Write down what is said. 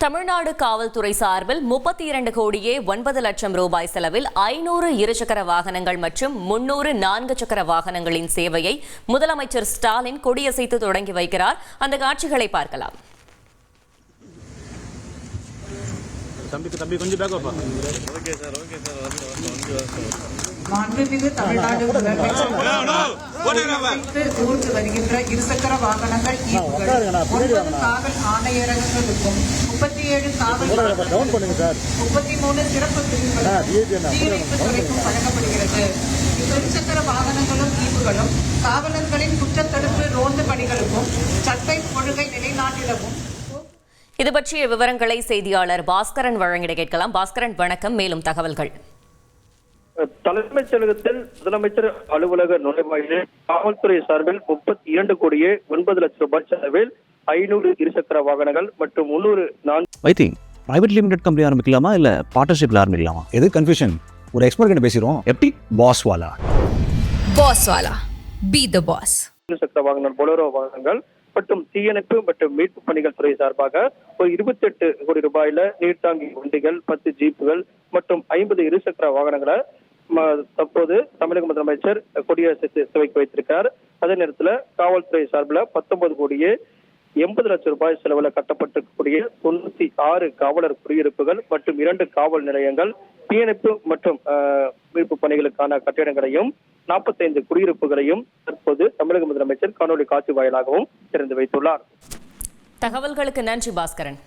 தமிழ்நாடு காவல்துறை சார்பில் 32 கோடியே 9 லட்சம் ரூபாய் செலவில் 500 இருசக்கர வாகனங்கள் மற்றும் 300 4 சக்கர வாகனங்களின் சேவையை முதலமைச்சர் ஸ்டாலின் கொடியசைத்து தொடங்கி வைக்கிறார். அந்த காட்சிகளை பார்க்கலாம். மாண்புமிகு தமிழ்நாடு ஊர்ந்து வருகின்ற இருசக்கர வாகனங்கள் ஈவுகள் 9 காவல் ஆணையரகங்களுக்கும் 37 காவல் 33 சிறப்பு பிரிவுகளுக்கும் தீயணைப்பு துறைக்கும் வழங்கப்படுகிறது. இருசக்கர வாகனங்களும் ஈவுகளும் காவலர்களின் குற்றத்தடுப்பு ரோந்து பணிகளுக்கும் சட்ட ஒழுங்கை நிலைநாட்டிடவும். இது பற்றிய விவரங்களை செய்தியாளர் பாஸ்கரன் வழங்கிட கேட்கலாம். பாஸ்கரன், வணக்கம். மேலும் தகவல்கள். தலைமைச் செயலகத்தில் முதலமைச்சர் அலுவலக நுழைவாயிலில் காவல்துறை சார்பில் 32 கோடியே 9 லட்சம் ரூபாய் செலவில் 500 இருசக்கர வாகனங்கள் மற்றும் 300 பிரைவேட் லிமிடெட் கம்பெனி ஆரம்பிக்கலாமா இல்ல பார்ட்னர்ஷிப்ல ஆரம்பிக்கலாமா? எது கன்ஃபியூஷன்? ஒரு எக்ஸ்பர்ட் கிட்ட பேசிரோம். எப்படி பாஸ் வாலா பி தி பாஸ். இருசக்கர வாகனங்கள், பொலரோ வாகனங்கள் மற்றும் தீயணைப்பு மற்றும் மீட்பு பணிகள் துறை சார்பாக ஒரு 28 கோடி ரூபாயில நீர்த்தாங்கி வண்டிகள், 10 ஜீப்புகள் மற்றும் 50 இருசக்கர வாகனங்களை தற்போது தமிழக முதலமைச்சர் கொடியசைத்து துவக்கி வைத்திருக்கார். அதே நேரத்தில் காவல்துறை சார்பில் 19 கோடியே 80 லட்சம் ரூபாய் செலவில் கட்டப்பட்டிருக்கக்கூடிய 96 காவலர் குடியிருப்புகள் மற்றும் 2 காவல் நிலையங்கள், தீயணைப்பு மற்றும் மீட்பு பணிகளுக்கான கட்டிடங்களையும் 45 குடியிருப்புகளையும் தற்போது தமிழக முதலமைச்சர் காணொலி காட்சி வாயிலாகவும் திறந்து வைத்துள்ளார். தகவல்களுக்கு நன்றி பாஸ்கரன்.